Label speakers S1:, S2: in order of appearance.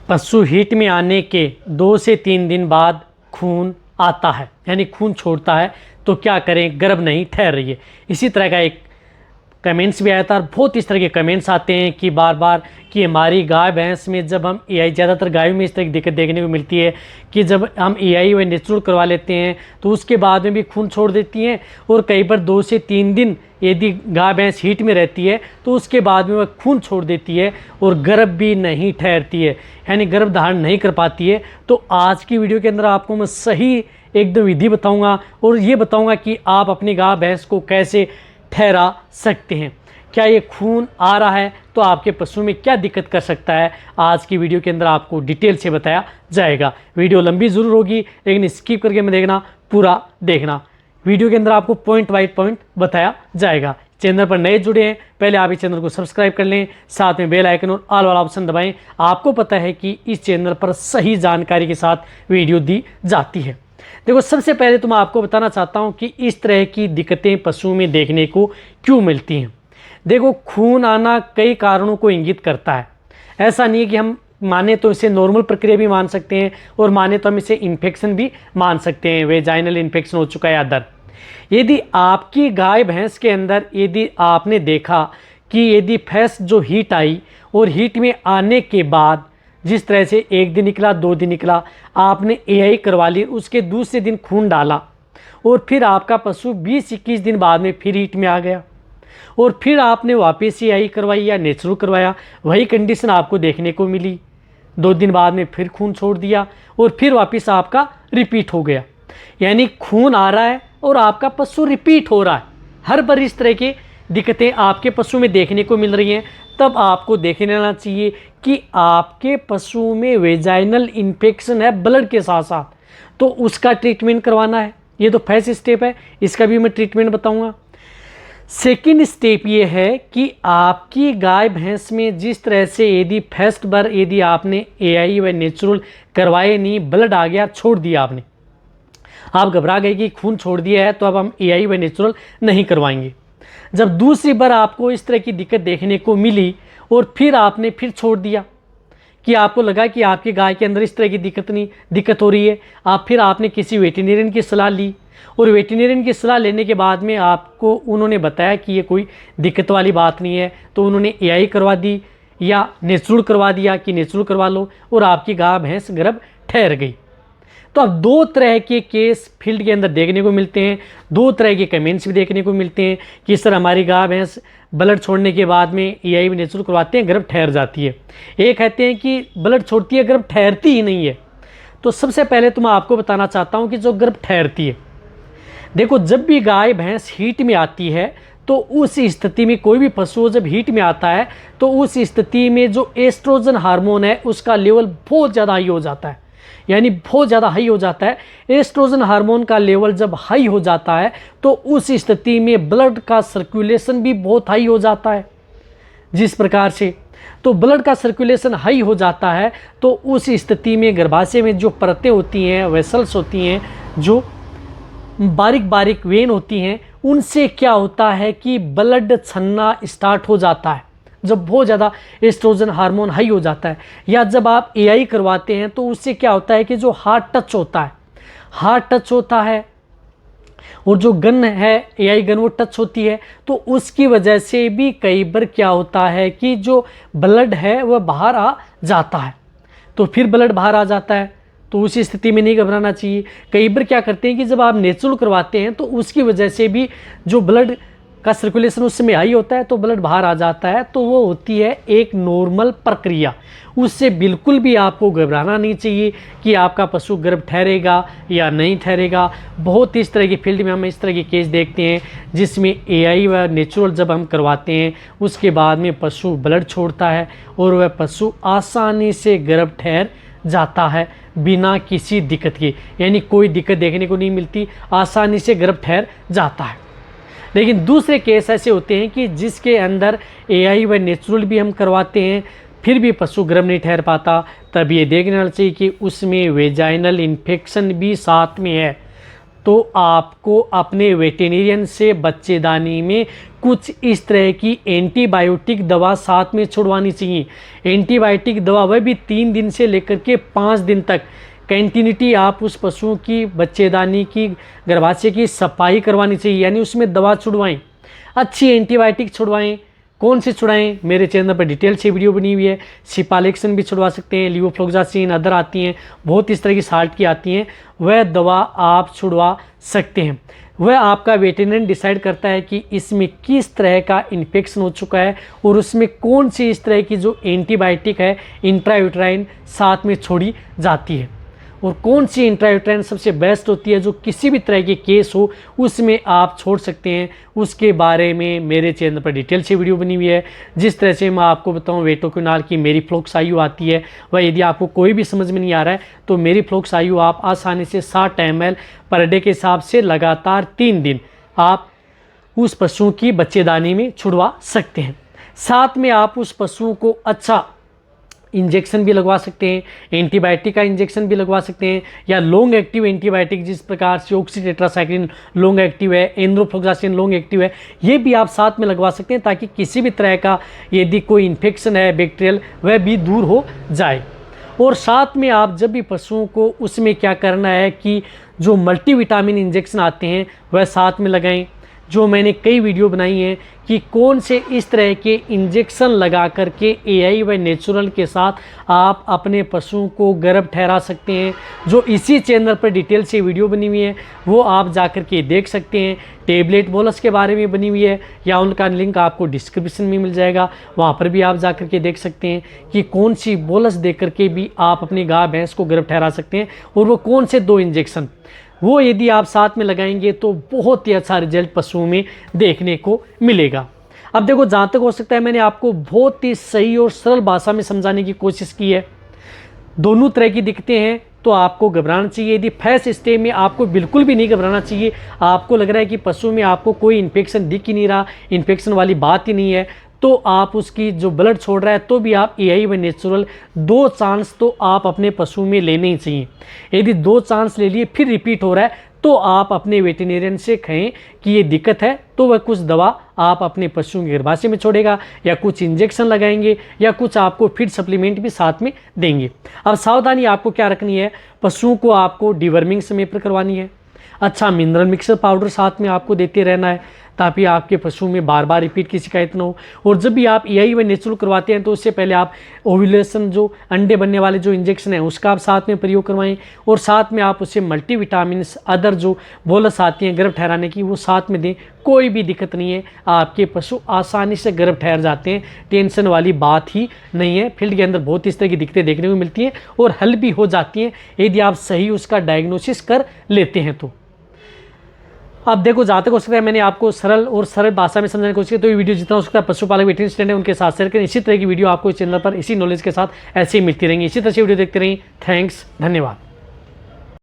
S1: पशु हीट में आने के 2 से 3 दिन बाद खून आता है, यानी खून छोड़ता है, तो क्या करें, गर्भ नहीं ठहर रही है। इसी तरह का एक कमेंट्स भी आया था और बहुत इस तरह के कमेंट्स आते हैं कि बार बार कि हमारी गाय भैंस में जब हम एआई, ज़्यादातर गायों में इस तरह की दिक्कत देखने को मिलती है कि जब हम एआई व नेचुरल करवा लेते हैं तो उसके बाद में भी खून छोड़ देती हैं, और कई बार 2 से 3 दिन यदि गाय भैंस हीट में रहती है तो उसके बाद में वह खून छोड़ देती है और गर्भ भी नहीं ठहरती है, यानी गर्भ धारण नहीं कर पाती है। तो आज की वीडियो के अंदर आपको मैं सही एकदम विधि बताऊँगा और ये बताऊँगा कि आप अपनी गाय भैंस को कैसे ठहरा सकते हैं। क्या ये खून आ रहा है तो आपके पशु में क्या दिक्कत कर सकता है, आज की वीडियो के अंदर आपको डिटेल से बताया जाएगा। वीडियो लंबी ज़रूर होगी लेकिन स्किप करके मैं देखना, पूरा देखना। वीडियो के अंदर आपको पॉइंट बाय पॉइंट बताया जाएगा। चैनल पर नए जुड़े हैं, पहले आप इस चैनल को सब्सक्राइब कर लें, साथ में बेल आइकन और ऑल वाला ऑप्शन दबाएं। आपको पता है कि इस चैनल पर सही जानकारी के साथ वीडियो दी जाती है। देखो, सबसे पहले तो मैं आपको बताना चाहता हूं कि इस तरह की दिक्कतें पशु में देखने को क्यों मिलती हैं। देखो, खून आना कई कारणों को इंगित करता है। ऐसा नहीं है कि हम माने तो इसे नॉर्मल प्रक्रिया भी मान सकते हैं और माने तो हम इसे इन्फेक्शन भी मान सकते हैं, वेजाइनल इन्फेक्शन हो चुका है या दर्द। यदि आपकी गाय भैंस के अंदर यदि आपने देखा कि यदि फैस जो हीट आई और हीट में आने के बाद जिस तरह से 1 दिन निकला, 2 दिन निकला, आपने एआई करवा ली, उसके दूसरे दिन खून डाला और फिर आपका पशु 20-21 दिन बाद में फिर हीट में आ गया और फिर आपने वापस एआई करवाई या नेचुरल करवाया, वही कंडीशन आपको देखने को मिली। 2 दिन बाद में फिर खून छोड़ दिया और फिर वापस आपका रिपीट हो गया, यानी खून आ रहा है और आपका पशु रिपीट हो रहा है। हर बार इस तरह की दिक्कतें आपके पशु में देखने को मिल रही हैं, तब आपको देख लेना चाहिए कि आपके पशु में वेजाइनल इन्फेक्शन है ब्लड के साथ साथ, तो उसका ट्रीटमेंट करवाना है। ये तो फर्स्ट स्टेप है, इसका भी मैं ट्रीटमेंट बताऊंगा। सेकंड स्टेप ये है कि आपकी गाय भैंस में जिस तरह से यदि फर्स्ट बार यदि आपने एआई व नेचुरल करवाए नहीं, ब्लड आ गया, छोड़ दिया आपने, आप घबरा गए कि खून छोड़ दिया है तो अब हम एआई व नेचुरल नहीं करवाएंगे। जब दूसरी बार आपको इस तरह की दिक्कत देखने को मिली और फिर आपने फिर छोड़ दिया कि आपको लगा कि आपकी गाय के अंदर इस तरह की दिक्कत हो रही है, फिर आपने किसी वेटरनरियन की सलाह ली और वेटरनरियन की सलाह लेने के बाद में आपको उन्होंने बताया कि ये कोई दिक्कत वाली बात नहीं है, तो उन्होंने एआई करवा दी या नेचुरल करवा दिया कि नेचुरल करवा लो और आपकी गाय भैंस गर्भ ठहर गई। तो अब 2 तरह के केस फील्ड के अंदर देखने को मिलते हैं, 2 तरह के कमेंट्स भी देखने को मिलते हैं कि सर हमारी गाय भैंस ब्लड छोड़ने के बाद में एआई नेचुरल करवाते हैं, गर्भ ठहर जाती है। एक कहते हैं कि ब्लड छोड़ती है, गर्भ ठहरती ही नहीं है। तो सबसे पहले तो मैं आपको बताना चाहता हूँ कि जो गर्भ ठहरती है, देखो, जब भी गाय भैंस हीट में आती है तो उस स्थिति में कोई भी पशु जब हीट में आता है तो उस स्थिति में जो एस्ट्रोजन हार्मोन है उसका लेवल बहुत ज़्यादा हाई हो जाता है, यानी बहुत ज़्यादा हाई हो जाता है। एस्ट्रोजन हार्मोन का लेवल जब हाई हो जाता है तो उस स्थिति में ब्लड का सर्कुलेशन भी बहुत हाई हो जाता है। जिस प्रकार से तो ब्लड का सर्कुलेशन हाई हो जाता है तो उस स्थिति में गर्भाशय में जो परतें होती हैं, वेसल्स होती हैं, जो बारीक बारीक वेन होती हैं, उनसे क्या होता है कि ब्लड छन्ना स्टार्ट हो जाता है जब बहुत ज़्यादा एस्ट्रोजन हार्मोन हाई हो जाता है। या जब आप एआई करवाते हैं तो उससे क्या होता है कि जो हार्ट टच होता है और जो गन है एआई गन वो टच होती है, तो उसकी वजह से भी कई बार क्या होता है कि जो ब्लड है वह बाहर आ जाता है। तो फिर ब्लड बाहर आ जाता है तो उसी स्थिति में नहीं घबराना चाहिए। कई बार क्या करते हैं कि जब आप नेचुरल करवाते हैं तो उसकी वजह से भी जो ब्लड का सर्कुलेशन उस समय हाई होता है तो ब्लड बाहर आ जाता है, तो वो होती है एक नॉर्मल प्रक्रिया। उससे बिल्कुल भी आपको घबराना नहीं चाहिए कि आपका पशु गर्भ ठहरेगा या नहीं ठहरेगा। बहुत इस तरह की फील्ड में हम इस तरह के केस देखते हैं जिसमें एआई व नेचुरल जब हम करवाते हैं उसके बाद में पशु ब्लड छोड़ता है और वह पशु आसानी से गर्भ ठहर जाता है बिना किसी दिक्कत के, यानी कोई दिक्कत देखने को नहीं मिलती, आसानी से गर्भ ठहर जाता है। लेकिन दूसरे केस ऐसे होते हैं कि जिसके अंदर एआई व नेचुरल भी हम करवाते हैं फिर भी पशु गर्भ नहीं ठहर पाता, तब ये देखना चाहिए कि उसमें वेजाइनल इन्फेक्शन भी साथ में है। तो आपको अपने वेटेरिनियन से बच्चेदानी में कुछ इस तरह की एंटीबायोटिक दवा साथ में छुड़वानी चाहिए। एंटीबायोटिक दवा वह भी 3 दिन से लेकर के 5 दिन तक कंटिन्यूटी आप उस पशुओं की बच्चेदानी की गर्भाशय की सफाई करवानी चाहिए, यानी उसमें दवा छुड़वाएं, अच्छी एंटीबायोटिक छुड़वाएं। कौन से छुड़ाएं, मेरे चैनल पर डिटेल से वीडियो बनी हुई है। सिपालेक्सन भी छुड़वा सकते हैं, लिवोफ्लोक्सासिन अदर आती हैं, बहुत इस तरह की साल्ट की आती हैं, वह दवा आप छुड़वा सकते हैं। वह आपका वेटेरिनरी डिसाइड करता है कि इसमें किस तरह का इन्फेक्शन हो चुका है और उसमें कौन सी इस तरह की जो एंटीबायोटिक है इंट्रायूट्राइन साथ में छोड़ी जाती है, और कौन सी इंट्रायूट्राइन सबसे बेस्ट होती है जो किसी भी तरह के केस हो उसमें आप छोड़ सकते हैं। उसके बारे में मेरे चैनल पर डिटेल से वीडियो बनी हुई है। जिस तरह से मैं आपको बताऊं वेटोक्विनाल की मेरीफ्लोक्स आयु आती है, वह यदि आपको कोई भी समझ में नहीं आ रहा है तो मेरीफ्लोक्स आयु आप आसानी से 60 ml पर डे के हिसाब से लगातार 3 दिन आप उस पशुओं की बच्चेदानी में छुड़वा सकते हैं। साथ में आप उस पशुओं को अच्छा इंजेक्शन भी लगवा सकते हैं, एंटीबायोटिक का इंजेक्शन भी लगवा सकते हैं, या लॉन्ग एक्टिव एंटीबायोटिक जिस प्रकार से ऑक्सीटेट्रासाइक्लिन लॉन्ग एक्टिव है, एंड्रोफ्लोक्सासिन लॉन्ग एक्टिव है, ये भी आप साथ में लगवा सकते हैं ताकि किसी भी तरह का यदि कोई इन्फेक्शन है बैक्टीरियल वह भी दूर हो जाए। और साथ में आप जब भी पशुओं को उसमें क्या करना है कि जो मल्टीविटामिन इंजेक्शन आते हैं वह साथ में लगाएं। जो मैंने कई वीडियो बनाई हैं कि कौन से इस तरह के इंजेक्शन लगा करके एआई व नेचुरल के साथ आप अपने पशुओं को गर्भ ठहरा सकते हैं, जो इसी चैनल पर डिटेल से वीडियो बनी हुई है, वो आप जा कर के देख सकते हैं। टेबलेट बोलस के बारे में बनी हुई है, या उनका लिंक आपको डिस्क्रिप्शन में मिल जाएगा, वहाँ पर भी आप जा कर के देख सकते हैं कि कौन सी बोलस दे करके भी आप अपनी गाय भैंस को गर्भ ठहरा सकते हैं, और वो कौन से 2 इंजेक्शन वो यदि आप साथ में लगाएंगे तो बहुत ही अच्छा रिजल्ट पशुओं में देखने को मिलेगा। अब देखो, जहाँ तक हो सकता है मैंने आपको बहुत ही सही और सरल भाषा में समझाने की कोशिश की है। दोनों तरह की दिक्कतें हैं तो आपको घबराना चाहिए। यदि फर्स्ट स्टेज में आपको बिल्कुल भी नहीं घबराना चाहिए, आपको लग रहा है कि पशु में आपको कोई इन्फेक्शन दिख ही नहीं रहा, इन्फेक्शन वाली बात ही नहीं है, तो आप उसकी जो ब्लड छोड़ रहा है तो भी आप एआई व नेचुरल 2 चांस तो आप अपने पशु में लेने ही चाहिए। यदि 2 चांस ले लिए फिर रिपीट हो रहा है तो आप अपने वेटेरिनियन से कहें कि ये दिक्कत है, तो वह कुछ दवा आप अपने पशुओं के गर्भाशय में छोड़ेगा, या कुछ इंजेक्शन लगाएंगे, या कुछ आपको फीड सप्लीमेंट भी साथ में देंगे। अब सावधानी आपको क्या रखनी है, पशुओं को आपको डिवर्मिंग समय पर करवानी है, अच्छा मिनरल मिक्सर पाउडर साथ में आपको देते रहना है ताकि आपके पशु में बार बार रिपीट की शिकायत ना हो। और जब भी आप एआई व नेचुरल करवाते हैं तो उससे पहले आप ओव्यूलेशन जो अंडे बनने वाले जो इंजेक्शन है उसका आप साथ में प्रयोग करवाएं, और साथ में आप उसे मल्टीविटामिन अदर जो बोलस आती हैं गर्भ ठहराने की वो साथ में दें। कोई भी दिक्कत नहीं है, आपके पशु आसानी से गर्भ ठहर जाते हैं, टेंशन वाली बात ही नहीं है। फील्ड के अंदर बहुत इस तरह की दिक्कतें देखने को मिलती हैं और हल भी हो जाती हैं यदि आप सही उसका डायग्नोसिस कर लेते हैं तो। अब देखो, जहाँ तक हो सकता है मैंने आपको सरल भाषा में समझाने की कोशिश की, तो ये वीडियो जितना हो सकता है पशुपालक वेटरनरी स्टूडेंट है उनके साथ शेयर करें। इसी तरह की वीडियो आपको इस चैनल पर इसी नॉलेज के साथ ऐसे ही मिलती रहेंगी। इसी तरह से वीडियो देखते रहें। थैंक्स, धन्यवाद।